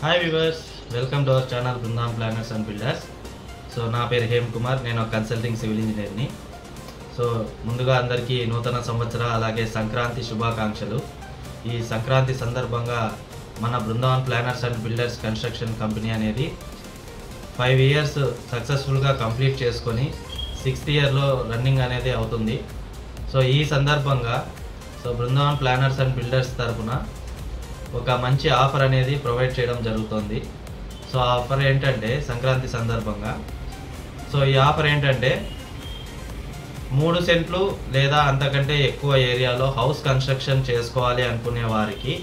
Hi viewers, welcome to our channel Brindavan planners and builders. So నా పేరు him Kumar, నేను ఒక కన్సల్టింగ్ సివిల్ ఇంజనీర్ని. సో ముందుగా అందరికీ నూతన సంవత్సర అలాగే సంక్రాంతి శుభాకాంక్షలు. ఈ సంక్రాంతి సందర్భంగా మన Brindavan planners and builders construction company అనేది 5 years సక్సెస్ఫుల్గా కంప్లీట్ చేసుకొని 6th yearలో రన్నింగ్ అనేది అవుతుంది. సో ఈ సందర్భంగా బృందావన్ ప్లానర్స్ అండ్ బిల్డర్స్ తరఫున ఒక మంచి ఆఫర్ అనేది ప్రొవైడ్ చేయడం జరుగుతుంది. సో ఆ ఆఫర్ ఏంటంటే సంక్రాంతి సందర్భంగా ఈ ఆఫర్ ఏంటంటే 3 సెంట్లు లేదా అంతకంటే ఎక్కువ ఏరియాలో హౌస్ కన్స్ట్రక్షన్ చేసుకోవాలి అనుకునే వారికి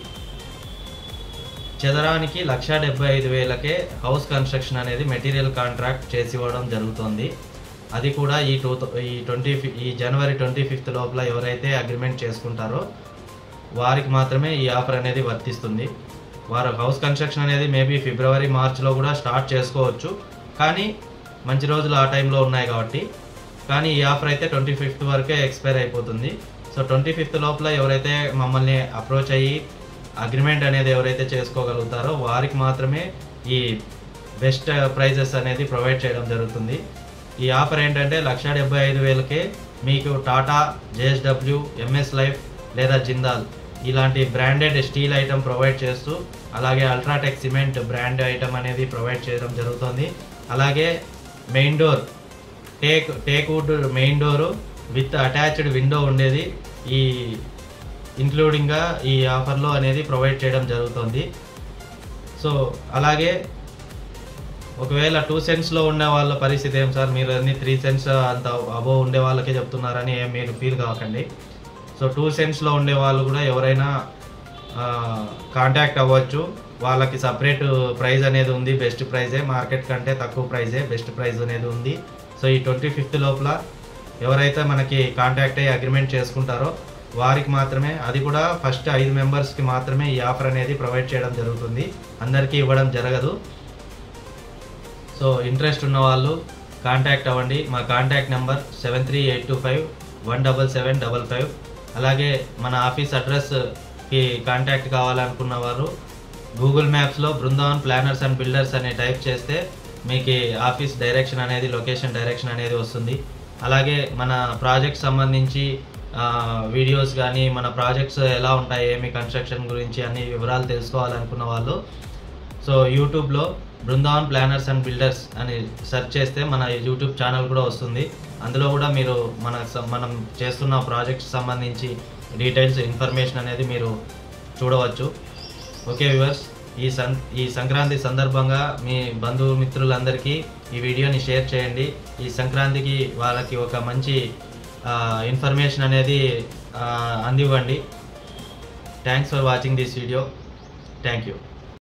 చదరానికి 1,75,000కే హౌస్ కన్స్ట్రక్షన్ అనేది మెటీరియల్ కాంట్రాక్ట్ చేసి ఇవ్వడం జరుగుతుంది. అది కూడా ఈ జనవరి 25th లోపల ఎవరైతే అగ్రిమెంట్ చేసుకుంటారో వారికి మాత్రమే ఈ ఆఫర్ అనేది వర్తిస్తుంది. వారు హౌస్ కన్స్ట్రక్షన్ అనేది మేబీ ఫిబ్రవరి మార్చ్లో కూడా స్టార్ట్ చేసుకోవచ్చు, కానీ మంచి రోజులు ఆ టైంలో ఉన్నాయి కాబట్టి. కానీ ఈ ఆఫర్ అయితే 25th వరకే ఎక్స్పైర్ అయిపోతుంది. సో 25th లోపల ఎవరైతే మమ్మల్ని అప్రోచ్ అయ్యి అగ్రిమెంట్ అనేది ఎవరైతే చేసుకోగలుగుతారో వారికి మాత్రమే ఈ బెస్ట్ ప్రైజెస్ అనేది ప్రొవైడ్ చేయడం జరుగుతుంది. ఈ ఆఫర్ ఏంటంటే 1,75,000కే మీకు టాటా, JSW, MS లైఫ్ లేదా జిందాల్ ఇలాంటి బ్రాండెడ్ స్టీల్ ఐటమ్ ప్రొవైడ్ చేస్తూ, అలాగే అల్ట్రాటెక్ సిమెంట్ బ్రాండ్ ఐటమ్ అనేది ప్రొవైడ్ చేయడం జరుగుతుంది. అలాగే main door teak wood main door with attached window ఉండేది ఈ ఇంక్లూడింగ్గా ఈ ఆఫర్లో అనేది ప్రొవైడ్ చేయడం జరుగుతుంది. సో అలాగే ఒకవేళ 2 సెంట్స్లో ఉండే వాళ్ళ పరిస్థితి ఏం సార్, మీరు అన్ని 3 సెంట్స్ అంత అబోవ్ ఉండే వాళ్ళకే చెప్తున్నారని ఏం మీరు ఫీల్ కాకండి. సో 2 సెంట్స్లో ఉండే వాళ్ళు కూడా ఎవరైనా కాంటాక్ట్ అవ్వచ్చు. వాళ్ళకి సపరేట్ ప్రైస్ అనేది ఉంది, బెస్ట్ ప్రైజే, మార్కెట్ కంటే తక్కువ ప్రైజే బెస్ట్ ప్రైజ్ అనేది ఉంది. సో ఈ 25th లోపల ఎవరైతే మనకి కాంటాక్ట్ అయ్యి అగ్రిమెంట్ చేసుకుంటారో వారికి మాత్రమే, అది కూడా ఫస్ట్ 5 మెంబర్స్కి మాత్రమే ఈ ఆఫర్ అనేది ప్రొవైడ్ చేయడం జరుగుతుంది, అందరికీ ఇవ్వడం జరగదు. సో ఇంట్రెస్ట్ ఉన్న వాళ్ళు కాంటాక్ట్ అవ్వండి. మా కాంటాక్ట్ నెంబర్ 7382517755. అలాగే మన ఆఫీస్ అడ్రస్కి కాంటాక్ట్ కావాలనుకున్న వారు గూగుల్ మ్యాప్స్లో బృందావన్ ప్లానర్స్ అండ్ బిల్డర్స్ అని టైప్ చేస్తే మీకు ఆఫీస్ డైరెక్షన్ అనేది, లొకేషన్ డైరెక్షన్ అనేది వస్తుంది. అలాగే మన ప్రాజెక్ట్ సంబంధించి వీడియోస్ కానీ, మన ప్రాజెక్ట్స్ ఎలా ఉంటాయి, ఏమి కన్స్ట్రక్షన్ గురించి అన్ని వివరాలు తెలుసుకోవాలనుకున్న వాళ్ళు సో యూట్యూబ్లో బృందావన్ ప్లానర్స్ అండ్ బిల్డర్స్ అని సెర్చ్ చేస్తే మన యూట్యూబ్ ఛానల్ కూడా వస్తుంది. అందులో కూడా మీరు మనం చేస్తున్న ప్రాజెక్ట్స్ సంబంధించి డీటెయిల్స్, ఇన్ఫర్మేషన్ అనేది మీరు చూడవచ్చు. ఓకే వ్యూవర్స్, ఈ సంక్రాంతి సందర్భంగా మీ బంధుమిత్రులందరికీ ఈ వీడియోని షేర్ చేయండి. ఈ సంక్రాంతికి వాళ్ళకి ఒక మంచి ఇన్ఫర్మేషన్ అనేది అందివ్వండి. Thanks for watching this video. Thank you.